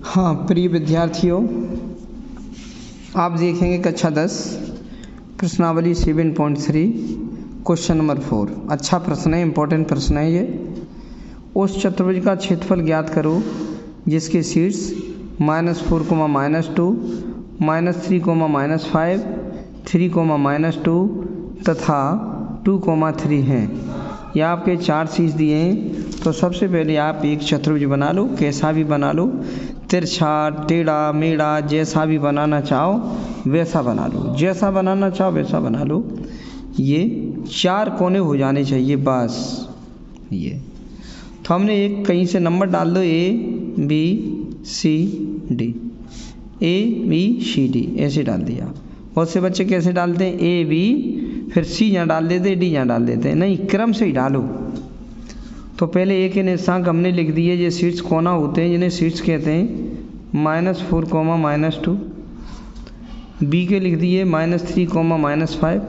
हाँ प्रिय विद्यार्थियों, आप देखेंगे कक्षा 10 प्रश्नावली 7.3 क्वेश्चन नंबर 4। अच्छा प्रश्न है, इम्पोर्टेंट प्रश्न है ये। उस चतुर्भुज का क्षेत्रफल ज्ञात करो जिसके शीर्ष -4, -2, -3, -5, 3, -2 तथा 2, 3 हैं। ये आपके 4 शीर्ष दिए हैं। तो सबसे पहले आप एक चतुर्भुज बना लो, कैसा भी बना लो, तिरछा, टेढ़ा, मेढ़ा, जैसा भी बनाना चाहो वैसा बना लो, जैसा बनाना चाहो वैसा बना लो। ये 4 कोने हो जाने चाहिए बस। ये तो हमने एक कहीं से नंबर डाल दो, A B C D, A B C D ऐसे डाल दिया। बहुत से बच्चे कैसे डालते हैं, A B फिर C यहाँ डाल देते हैं, D यहाँ डाल देते हैं। नहीं, क्रम से ही डालो। तो पहले A के निशांक हमने लिख दिए। ये शीर्ष कोना होते हैं जिन्हें शीर्ष कहते हैं, -4, -2। B के लिख दिए -3, -5।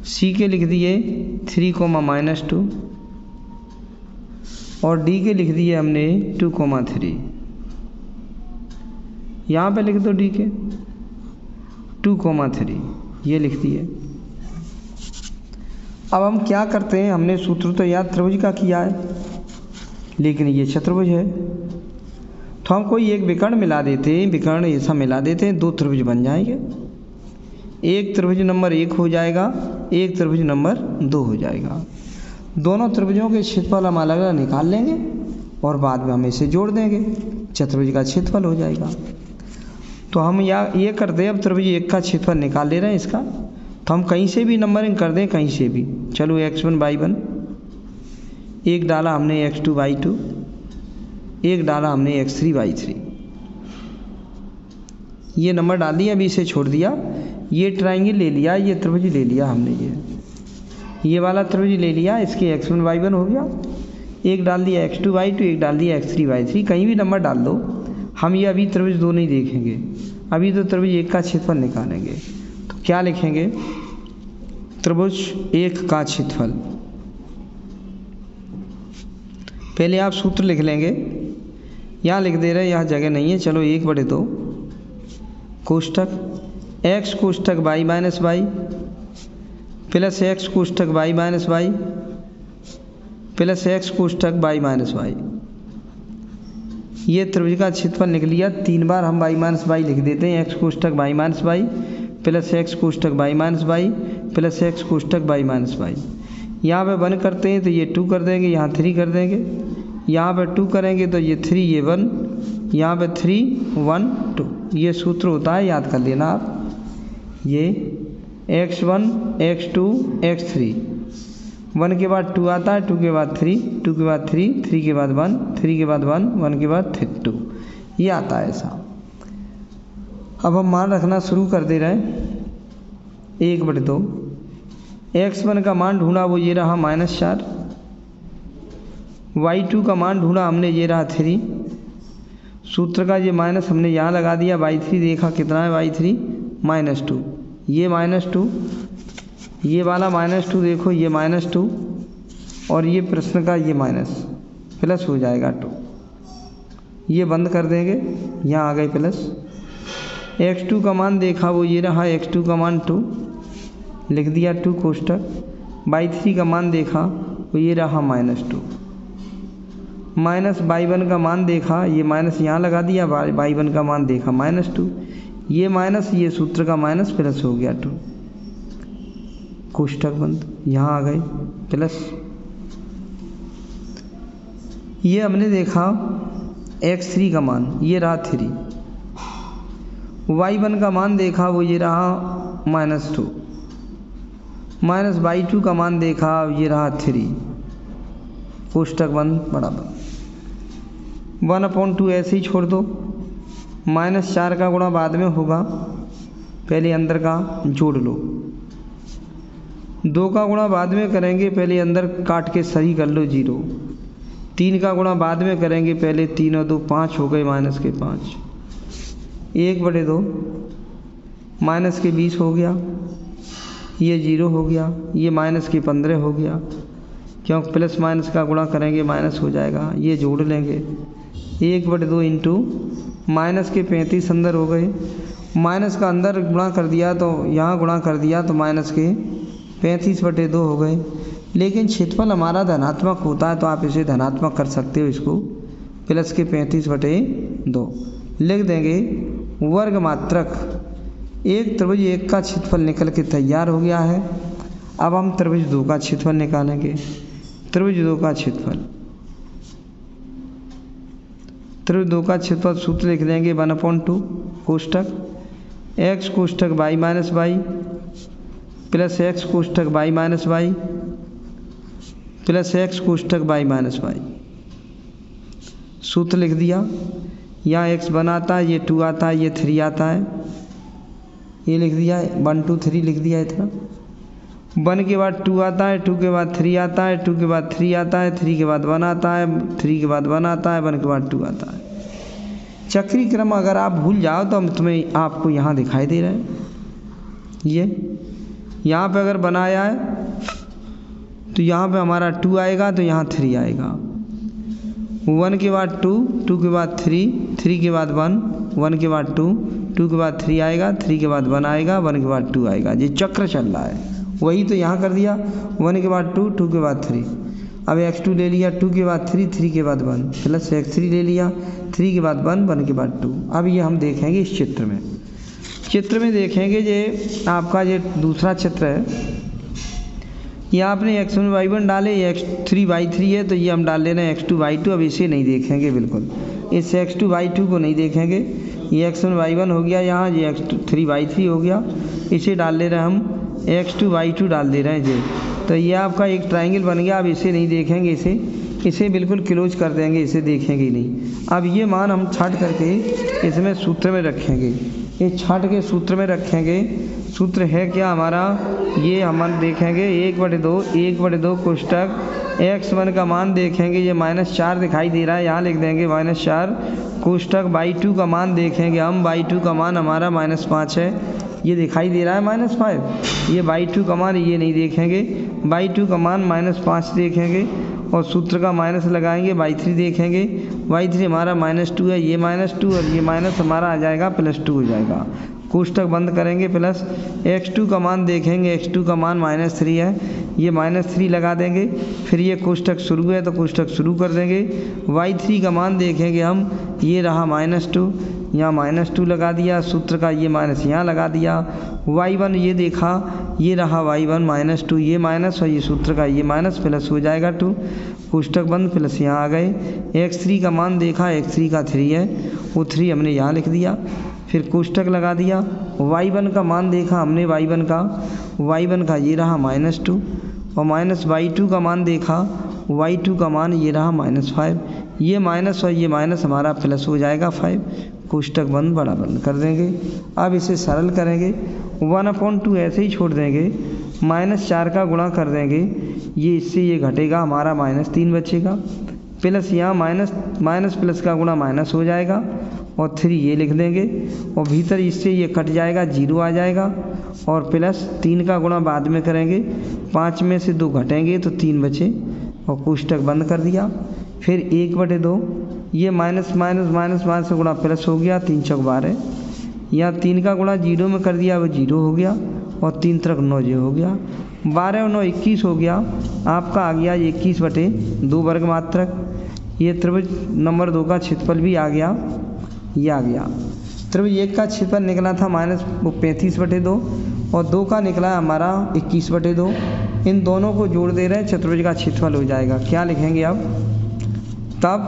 C के लिख दिए 3, -2 और D के लिख दिए हमने 2, 3। यहाँ पे लिख दो D के 2, 3 ये लिख दिए। अब हम क्या करते हैं, हमने सूत्र तो याद त्रिभुज का किया है, लेकिन ये चतुर्भुज है तो हम कोई एक विकर्ण मिला देते हैं, विकर्ण ऐसा मिला देते हैं, 2 त्रिभुज बन जाएंगे। एक त्रिभुज नंबर 1 हो जाएगा, एक त्रिभुज नंबर 2 हो जाएगा। दोनों त्रिभुजों के क्षेत्रफल हम अलग अलग निकाल लेंगे और बाद में हम इसे जोड़ देंगे, चतुर्भुज का क्षेत्रफल हो जाएगा। तो हम ये करते हैं, अब त्रिभुज 1 का क्षेत्रफल निकाल ले रहे हैं इसका, तो हम कहीं से भी नंबरिंग कर दें, कहीं से भी। चलो x1 y1, एक डाला हमने x2 y2, एक डाला हमने x3 y3, ये नंबर डाल दिया। अभी इसे छोड़ दिया, ये ट्रायंगल ले लिया, ये त्रिभुज ले लिया हमने, ये वाला त्रिभुज ले लिया, इसके x1 y1 हो गया। एक डाल दिया x2 y2, एक डाल दिया x3 y3, कहीं भी नंबर डाल दो। हम ये अभी त्रिभुज 2 नहीं देखेंगे, अभी तो त्रिभुज 1 का क्षेत्रफल निकालेंगे। तो क्या लिखेंगे, त्रिभुज 1 का क्षेत्रफल। पहले आप सूत्र लिख लेंगे, यहाँ लिख दे रहे हैं, यहाँ जगह नहीं है। चलो 1/2 कोष्ठक x कोष्ठक y - y प्लस x कोष्ठक y - y प्लस x कोष्ठक y - y। ये त्रिभुज का क्षेत्रफल निकल लिया। 3 बार हम y - y लिख देते हैं, x कोष्ठक y - y प्लस x कोष्ठक y - y प्लस x कोष्ठक y - y। यहाँ पे 1 करते हैं तो ये 2 कर देंगे, यहाँ 3 कर देंगे। यहाँ पे 2 करेंगे तो ये 3, ये 1, यहाँ पे 3, 1, 2। ये सूत्र होता है, याद कर लेना आप। ये x1 x2 x3, 1 के बाद 2 आता है, 2 के बाद 3, 2 के बाद 3, 3 के बाद 1, 3 के बाद 1, 1 के बाद 2, ये आता है ऐसा। अब हम मान रखना शुरू कर दे रहे हैं। 1/2 x1 का मान ढूंढा, वो ये रहा -4। y2 का मान ढूंढा हमने, ये रहा 3। सूत्र का ये माइनस हमने यहाँ लगा दिया। y3 देखा कितना है, y3 -2, ये -2, ये वाला -2 देखो, ये -2 और ये प्रश्न का ये माइनस प्लस हो जाएगा 2। ये बंद कर देंगे, यहाँ आ गए प्लस। x2 का मान देखा, वो ये रहा x2 का मान 2, लिख दिया 2 कोष्ठक। y3 का मान देखा, वो ये रहा -2। माइनस y1 का मान देखा, ये माइनस यहाँ लगा दिया, y1 का मान देखा -2, ये माइनस, ये सूत्र का माइनस प्लस हो गया 2, कोष्ठक बंद, यहाँ आ गए प्लस। ये हमने देखा x3 का मान, ये रहा 3। y1 का मान देखा, वो ये रहा -2, माइनस y2 का मान देखा, ये रहा 3, कोष्ठक बंद बराबर 1/2 ऐसे ही छोड़ दो। -4 का गुणा बाद में होगा, पहले अंदर का जोड़ लो। 2 का गुणा बाद में करेंगे, पहले अंदर काट के सही कर लो 0। 3 का गुणा बाद में करेंगे, पहले 3 और 2 5 हो गए, -5। 1/2 -20 हो गया, ये 0 हो गया, ये -15 हो गया, क्योंकि प्लस माइनस का गुणा करेंगे माइनस हो जाएगा। ये जोड़ लेंगे, 1/2 इंटू माइनस के 35 अंदर हो गए, माइनस का अंदर गुणा कर दिया तो यहाँ गुणा कर दिया तो माइनस के 35/2 हो गए। लेकिन क्षेत्रफल हमारा धनात्मक होता है तो आप इसे धनात्मक कर सकते हो, इसको प्लस के 35/2 लिख देंगे। वर्ग मात्रक एक त्रिभुज 1 का क्षेत्रफल निकल के तैयार हो गया है। अब हम त्रिभुज 2 का क्षेत्रफल निकालेंगे। त्रिभुज 2 का क्षेत्रफल, त्रिभुज 2 का क्षेत्रफल सूत्र लिख देंगे 1/2 कोष्ठक x कोष्ठक y minus y plus x कोष्ठक y minus y plus x कोष्ठक y माइनस वाई। सूत्र लिख दिया। यहाँ x बनाता है, ये 2 आता है, ये 3 आता है, ये लिख दिया 1 2 3 लिख दिया इतना। 1 के बाद 2 आता है, 2 के बाद 3 आता है, 2 के बाद 3 आता है, 3 के बाद 1 आता है, 3 के बाद 1 आता है, 1 के बाद 2 आता है। चक्रीय क्रम अगर आप भूल जाओ तो हम तुम्हें आपको यहाँ दिखाई दे रहा है। ये यहाँ पे अगर बनाया है तो यहाँ पे हमारा 2 आएगा तो यहाँ 3 आएगा। 1 के बाद 2, 2 के बाद 3, 3 के बाद 1, 1 के बाद 2, 2 के बाद 3 आएगा, 3 के बाद 1 आएगा, 1 के बाद 2 आएगा। ये चक्र चल रहा है, वही तो यहाँ कर दिया। 1 के बाद 2, 2 के बाद 3। अब x2 ले लिया, 2 के बाद 3, 3 के बाद 1 प्लस x3 ले लिया, 3 के बाद 1, 1 के बाद 2। अब ये हम देखेंगे इस चित्र में। चित्र में देखेंगे ये आपका ये दूसरा चित्र है। यहाँ आपने x1 y1 डाले, ये x3 y3 है तो ये हम डाल ले रहे हैं x2 y2। अब इसे नहीं देखेंगे, बिल्कुल इस x2 y2 को नहीं देखेंगे। ये x1 y1 हो गया, यहाँ ये x3 y3 हो गया, इसे डाल ले रहे हैं हम x2 y2 डाल दे रहे हैं जी। तो ये आपका एक ट्रायंगल बन गया। अब इसे नहीं देखेंगे, इसे बिल्कुल क्लोज कर देंगे, इसे देखेंगे ही नहीं। अब ये मान हम छाट करके इसमें सूत्र में रखेंगे, ये छाट के सूत्र में रखेंगे। सूत्र है क्या हमारा, ये हम देखेंगे 1/2 कोष्ठक x1 का मान देखेंगे, ये -4 दिखाई दे रहा है, यहाँ लिख देंगे -4 कोष्ठक y2 का मान देखेंगे हम, y2 का मान हमारा -5 है, ये दिखाई दे रहा है -5। ये y2 का मान ये नहीं देखेंगे, y2 का मान -5 देखेंगे और सूत्र का माइनस लगाएंगे, y3 देखेंगे, y3 हमारा -2 है, ये -2 और ये माइनस हमारा आ जाएगा +2 हो जाएगा। कोष्ठक बंद करेंगे, प्लस x2 का मान देखेंगे, x2 का मान -3 है, ये -3 लगा देंगे। फिर ये कोष्ठक शुरू है तो कोष्ठक शुरू कर देंगे। y3 का मान देखेंगे हम, ये रहा -2, यहाँ -2 लगा दिया, सूत्र का ये माइनस यहाँ लगा दिया। y1 ये देखा, ये रहा y1 -2, ये माइनस और ये सूत्र का ये माइनस प्लस हो जाएगा 2, कोष्ठक बंद, प्लस यहाँ आ गए। x3 का मान देखा, x3 का 3 है, वो 3 हमने यहाँ लिख दिया, फिर कोष्ठक लगा दिया। y1 का मान देखा हमने, y1 का ये रहा -2 और माइनस y2 का मान देखा, y2 का मान ये रहा -5, ये माइनस और ये माइनस हमारा प्लस हो जाएगा 5, कोष्ठक बंद बड़ा बंद कर देंगे। अब इसे सरल करेंगे, 1/2 ऐसे ही छोड़ देंगे, -4 का गुणा कर देंगे, ये इससे ये घटेगा, हमारा -3 बचेगा, प्लस यहाँ माइनस प्लस का गुणा माइनस हो जाएगा और 3 ये लिख देंगे और भीतर इससे ये कट जाएगा, 0 आ जाएगा और प्लस 3 का गुणा बाद में करेंगे, 5 में से 2 घटेंगे तो 3 बचे और कोष्ठक बंद कर दिया। फिर 1/2, ये माइनस से गुणा प्लस हो गया, 3 चौक 12, यहाँ 3 का गुणा 0 में कर दिया, वो 0 हो गया और 3 त्रिक 9 ये हो गया, 12 और 9 21 हो गया, आपका आ गया 21/2 वर्ग मात्रक। ये त्रिभुज नंबर 2 का क्षेत्रफल भी आ गया, ये आ गया। त्रिभुज 1 का क्षेत्रफल निकला था -35/2 और 2 का निकला हमारा 21/2। इन दोनों को जोड़ दे रहे हैं, चतुर्भुज का क्षेत्रफल हो जाएगा। क्या लिखेंगे अब, तब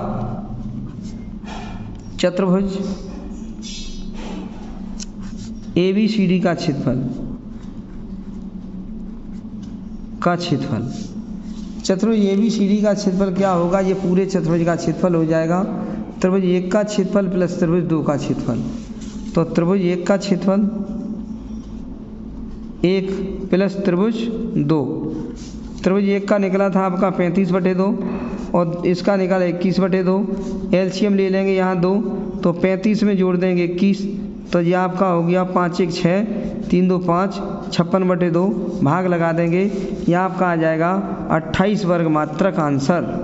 चतुर्भुज ABCD का क्षेत्रफल चतुर्भुज ABCD का क्षेत्रफल क्या होगा, ये पूरे चतुर्भुज का क्षेत्रफल हो जाएगा। त्रिभुज 1 का क्षेत्रफल प्लस त्रिभुज 2 का क्षेत्रफल, तो त्रिभुज 1 का क्षेत्रफल 1 प्लस त्रिभुज 2, त्रिभुज 1 का निकला था आपका 35/2 और इसका निकाला 21/2, एलसीएम ले लेंगे यहाँ 2, तो 35 में जोड़ देंगे 21, तो ये आपका हो गया 5 1 6, 3 2 5, 56/2, भाग लगा देंगे, यह आपका आ जाएगा 28 वर्ग मात्रक आंसर।